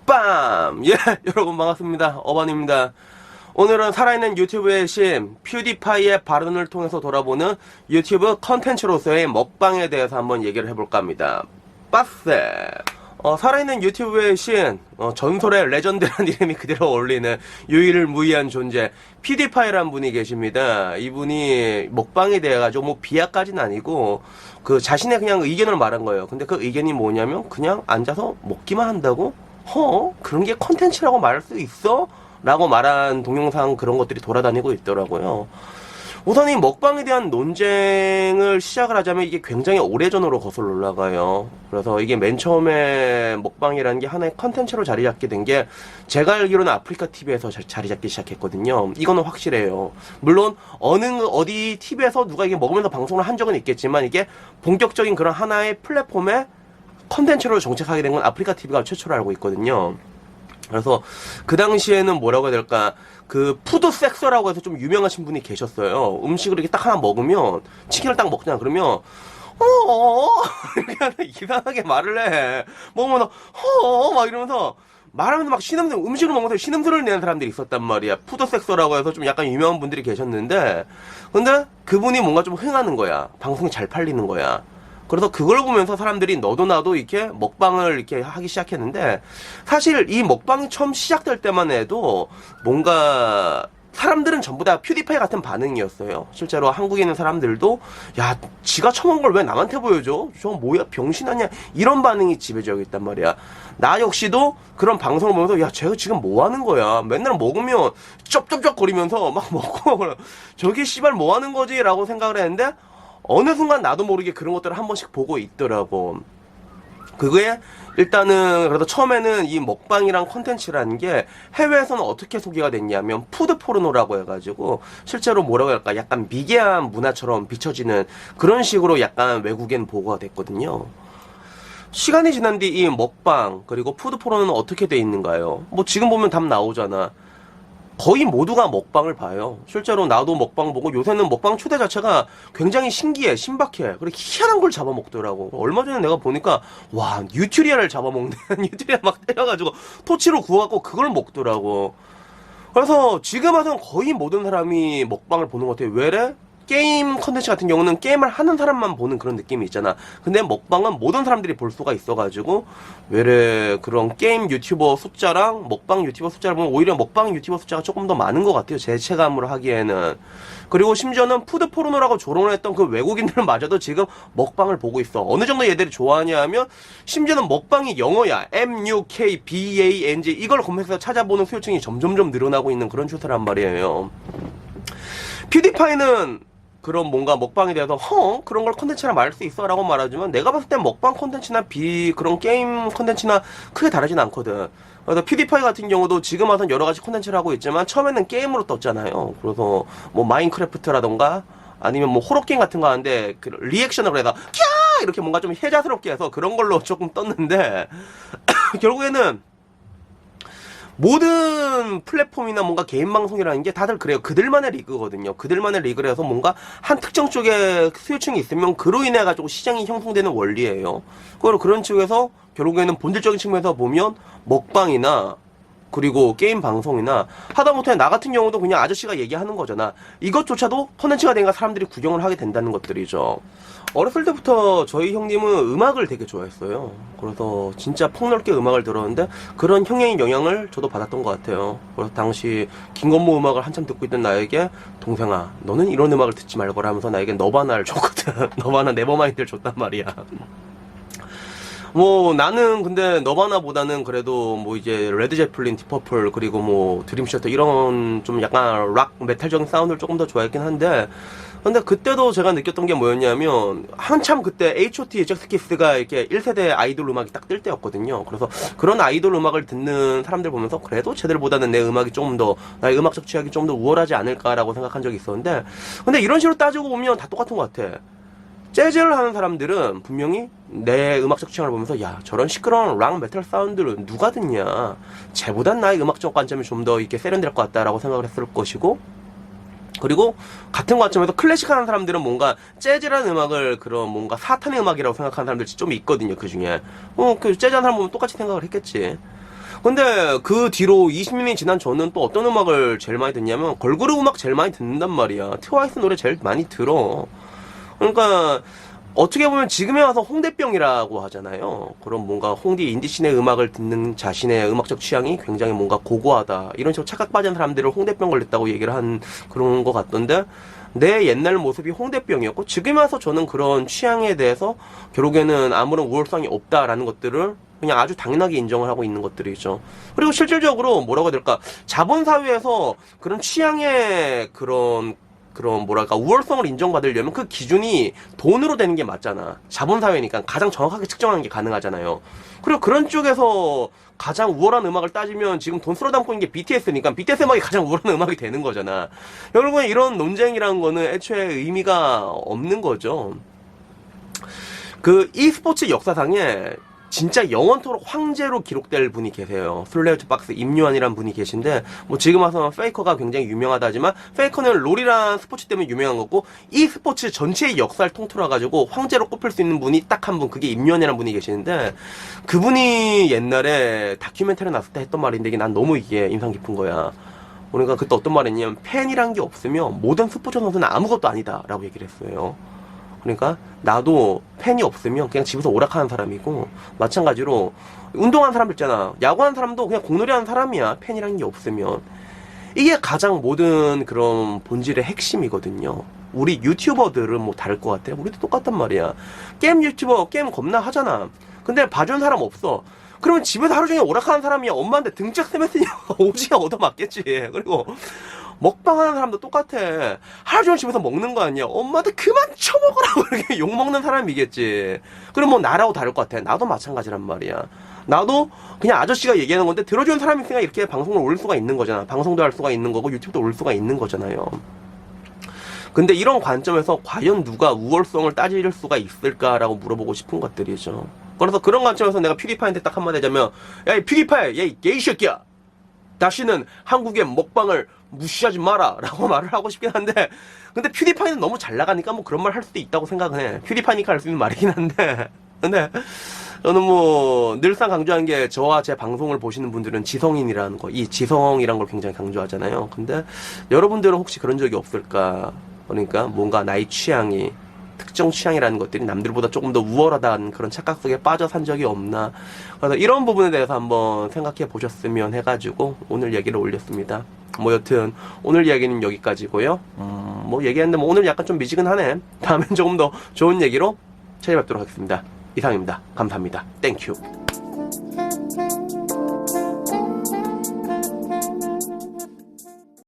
빰! 예, 여러분 반갑습니다. 어반입니다. 오늘은 살아있는 유튜브의 신 퓨디파이의 발언을 통해서 돌아보는 유튜브 컨텐츠로서의 먹방에 대해서 한번 얘기를 해볼까 합니다. 빠세! 살아있는 유튜브의 신, 전설의 레전드라는 이름이 그대로 어울리는 유일무이한 존재 퓨디파이라는 분이 계십니다. 이분이 먹방에 대해 가지고 뭐 비하까지는 아니고 그 자신의 그냥 의견을 말한 거예요. 근데 그 의견이 뭐냐면 그냥 앉아서 먹기만 한다고? 그런 게 컨텐츠라고 말할 수 있어? 라고 말한 동영상 그런 것들이 돌아다니고 있더라고요. 우선 이 먹방에 대한 논쟁을 시작을 하자면 이게 굉장히 오래전으로 거슬러 올라가요. 그래서 이게 맨 처음에 먹방이라는 게 하나의 컨텐츠로 자리 잡게 된 게 제가 알기로는 아프리카 TV에서 자리 잡기 시작했거든요. 이거는 확실해요. 물론 어디 TV에서 누가 이게 먹으면서 방송을 한 적은 있겠지만 이게 본격적인 그런 하나의 플랫폼에 컨텐츠로 정착하게 된 건 아프리카 TV가 최초로 알고 있거든요. 그래서 그 당시에는 뭐라고 해야 될까, 그 푸드 섹서라고 해서 좀 유명하신 분이 계셨어요. 음식을 이렇게 딱 하나 먹으면, 치킨을 딱 먹잖아. 그러면 이렇게 이상하게 말을 해. 먹으면 막 이러면서 말하면서 막 신음소리, 음식을 먹으면서 신음소리를 내는 사람들이 있었단 말이야. 푸드 섹서라고 해서 좀 약간 유명한 분들이 계셨는데, 근데 그분이 뭔가 좀 흥하는 거야. 방송이 잘 팔리는 거야. 그래서 그걸 보면서 사람들이 너도 나도 이렇게 먹방을 이렇게 하기 시작했는데, 사실 이 먹방이 처음 시작될 때만 해도 뭔가 사람들은 전부 다 퓨디파이 같은 반응이었어요. 실제로 한국에 있는 사람들도 야, 지가 처먹은 걸 왜 남한테 보여줘? 저거 뭐야, 병신 아니야? 이런 반응이 지배적이고 있단 말이야. 나 역시도 그런 방송을 보면서 야, 쟤가 지금 뭐 하는 거야? 맨날 먹으면 쩝쩝쩝 거리면서 막 먹고 저게 씨발 뭐 하는 거지? 라고 생각을 했는데, 어느 순간 나도 모르게 그런 것들을 한 번씩 보고 있더라고. 그게 일단은 그래도 처음에는 이 먹방이랑 컨텐츠라는 게 해외에서는 어떻게 소개가 됐냐면 푸드 포르노라고 해가지고 실제로 뭐라고 할까, 약간 미개한 문화처럼 비춰지는 그런 식으로 약간 외국엔 보고가 됐거든요. 시간이 지난 뒤 이 먹방 그리고 푸드 포르노는 어떻게 돼 있는가요? 뭐 지금 보면 답 나오잖아. 거의 모두가 먹방을 봐요. 실제로 나도 먹방 보고 요새는 먹방 초대 자체가 굉장히 신기해, 신박해. 그리고 희한한 걸 잡아먹더라고. 얼마 전에 내가 보니까 와, 뉴트리아를 잡아먹는 뉴트리아 막 때려가지고 토치로 구워갖고 그걸 먹더라고. 그래서 지금 와서는 거의 모든 사람이 먹방을 보는 것 같아요. 왜래? 게임 컨텐츠 같은 경우는 게임을 하는 사람만 보는 그런 느낌이 있잖아. 근데 먹방은 모든 사람들이 볼 수가 있어가지고 외래 그런 게임 유튜버 숫자랑 먹방 유튜버 숫자를 보면 오히려 먹방 유튜버 숫자가 조금 더 많은 것 같아요. 제 체감으로 하기에는. 그리고 심지어는 푸드 포르노라고 조롱을 했던 그 외국인들마저도 지금 먹방을 보고 있어. 어느 정도 얘들이 좋아하냐 하면 심지어는 먹방이 영어야. MUKBANG 이걸 검색해서 찾아보는 수요층이 점점점 늘어나고 있는 그런 추세란 말이에요. 퓨디파이는 그런 뭔가 먹방에 대해서 그런 걸 콘텐츠라 말할 수 있어 라고 말하지만 내가 봤을 땐 먹방 콘텐츠나 그런 게임 콘텐츠나 크게 다르진 않거든. 그래서 퓨디파이 같은 경우도 지금 와서는 여러 가지 콘텐츠를 하고 있지만 처음에는 게임으로 떴잖아요. 그래서 뭐 마인크래프트라던가 아니면 뭐 호러게임 같은 거 하는데 그 리액션을 해서 캬 이렇게 뭔가 좀 혜자스럽게 해서 그런 걸로 조금 떴는데 결국에는 모든 플랫폼이나 뭔가 개인 방송이라는 게 다들 그래요. 그들만의 리그거든요. 그들만의 리그를 해서 뭔가 한 특정 쪽에 수요층이 있으면 그로 인해 가지고 시장이 형성되는 원리예요. 그리고 그런 측에서 결국에는 본질적인 측면에서 보면 먹방이나 그리고 게임 방송이나 하다못해 나 같은 경우도 그냥 아저씨가 얘기하는 거잖아. 이것조차도 콘텐츠가 되니까 사람들이 구경을 하게 된다는 것들이죠. 어렸을 때부터 저희 형님은 음악을 되게 좋아했어요. 그래서 진짜 폭넓게 음악을 들었는데 그런 형의 영향을 저도 받았던 것 같아요. 그래서 당시 김건모 음악을 한참 듣고 있던 나에게 동생아 너는 이런 음악을 듣지 말거라 하면서 나에게 너바나를 줬거든. 너바나 네버마인드를 줬단 말이야. 뭐 나는 근데 너바나보다는 그래도 뭐 이제 레드 제플린, 디퍼플 그리고 뭐 드림셔터 이런 좀 약간 락 메탈적인 사운드를 조금 더 좋아했긴 한데, 근데 그때도 제가 느꼈던 게 뭐였냐면 한참 그때 H.O.T. 잭스키스가 이렇게 1세대 아이돌 음악이 딱 뜰 때였거든요. 그래서 그런 아이돌 음악을 듣는 사람들 보면서 그래도 쟤들보다는 내 음악이 조금 더 나의 음악적 취향이 좀 더 우월하지 않을까라고 생각한 적이 있었는데, 근데 이런 식으로 따지고 보면 다 똑같은 것 같아. 재즈를 하는 사람들은 분명히 내 음악적 취향을 보면서 야 저런 시끄러운 락 메탈 사운드를 누가 듣냐, 쟤보단 나의 음악적 관점이 좀 더 이렇게 세련될 것 같다라고 생각을 했을 것이고, 그리고 같은 관점에서 클래식 하는 사람들은 뭔가 재즈라는 음악을 그런 뭔가 사탄의 음악이라고 생각하는 사람들이 좀 있거든요, 그 중에. 그 재즈 하는 사람 보면 똑같이 생각을 했겠지. 근데 그 뒤로 20년이 지난 저는 또 어떤 음악을 제일 많이 듣냐면 걸그룹 음악 제일 많이 듣는단 말이야. 트와이스 노래 제일 많이 들어. 그러니까 어떻게 보면 지금에 와서 홍대병이라고 하잖아요. 그런 뭔가 홍대 인디씬의 음악을 듣는 자신의 음악적 취향이 굉장히 뭔가 고고하다, 이런 식으로 착각빠진 사람들을 홍대병 걸렸다고 얘기를 한 그런 것 같던데, 내 옛날 모습이 홍대병이었고 지금에 와서 저는 그런 취향에 대해서 결국에는 아무런 우월성이 없다라는 것들을 그냥 아주 당연하게 인정을 하고 있는 것들이죠. 그리고 실질적으로 뭐라고 해야 될까, 자본사회에서 그런 취향의 그런 뭐랄까 우월성을 인정받으려면 그 기준이 돈으로 되는 게 맞잖아. 자본사회니까 가장 정확하게 측정하는 게 가능하잖아요. 그리고 그런 쪽에서 가장 우월한 음악을 따지면 지금 돈 쓸어 담고 있는 게 BTS니까 BTS 음악이 가장 우월한 음악이 되는 거잖아. 여러분, 이런 논쟁이라는 거는 애초에 의미가 없는 거죠. 그 e스포츠 역사상에 진짜 영원토록 황제로 기록될 분이 계세요. 슬레이트 박스 임요한이라는 분이 계신데, 뭐 지금 와서 페이커가 굉장히 유명하다 하지만 페이커는 롤이란 스포츠 때문에 유명한 거고, 이 스포츠 전체의 역사를 통틀어가지고 황제로 꼽힐 수 있는 분이 딱 한 분, 그게 임요한이라는 분이 계시는데, 그분이 옛날에 다큐멘터리 났을 때 했던 말인데 이게 난 너무 이게 인상 깊은 거야. 그러니까 그때 어떤 말했냐면, 팬이란 게 없으면 모든 스포츠 선수는 아무것도 아니다 라고 얘기를 했어요. 그러니까 나도 팬이 없으면 그냥 집에서 오락하는 사람이고, 마찬가지로 운동하는 사람들 있잖아. 야구하는 사람도 그냥 공놀이 하는 사람이야. 팬이라는 게 없으면. 이게 가장 모든 그런 본질의 핵심이거든요. 우리 유튜버들은 뭐 다를 것 같아. 우리도 똑같단 말이야. 게임 유튜버 게임 겁나 하잖아. 근데 봐주는 사람 없어. 그러면 집에서 하루 종일 오락하는 사람이야. 엄마한테 등짝 세면으니 오지게 얻어맞겠지. 그리고 먹방하는 사람도 똑같아. 하루 종일 집에서 먹는 거 아니야. 엄마한테 그만 쳐먹으라고 이렇게 욕먹는 사람이겠지. 그럼 뭐 나라고 다를 것 같아. 나도 마찬가지란 말이야. 나도 그냥 아저씨가 얘기하는 건데 들어주는 사람이 있으니까 이렇게 방송을 올릴 수가 있는 거잖아. 방송도 할 수가 있는 거고 유튜브도 올릴 수가 있는 거잖아요. 근데 이런 관점에서 과연 누가 우월성을 따질 수가 있을까라고 물어보고 싶은 것들이죠. 그래서 그런 관점에서 내가 퓨디파이한테 딱 한마디 하자면, 야, 이 퓨디파이, 야, 이 게이 새끼야, 다시는 한국의 먹방을 무시하지 마라 라고 말을 하고 싶긴 한데, 근데 퓨디파이는 너무 잘 나가니까 뭐 그런 말 할 수도 있다고 생각은 해. 퓨디파이니까 할 수 있는 말이긴 한데, 근데 저는 뭐 늘상 강조하는 게, 저와 제 방송을 보시는 분들은 지성인이라는 거, 이 지성이라는 걸 굉장히 강조하잖아요. 근데 여러분들은 혹시 그런 적이 없을까? 그러니까 뭔가 나의 취향이, 특정 취향이라는 것들이 남들보다 조금 더 우월하다는 그런 착각 속에 빠져 산 적이 없나. 그래서 이런 부분에 대해서 한번 생각해 보셨으면 해가지고 오늘 얘기를 올렸습니다. 뭐 여튼 오늘 이야기는 여기까지고요. 뭐 얘기했는데 뭐 오늘 약간 좀 미지근하네. 다음엔 조금 더 좋은 얘기로 찾아뵙도록 하겠습니다. 이상입니다. 감사합니다. 땡큐.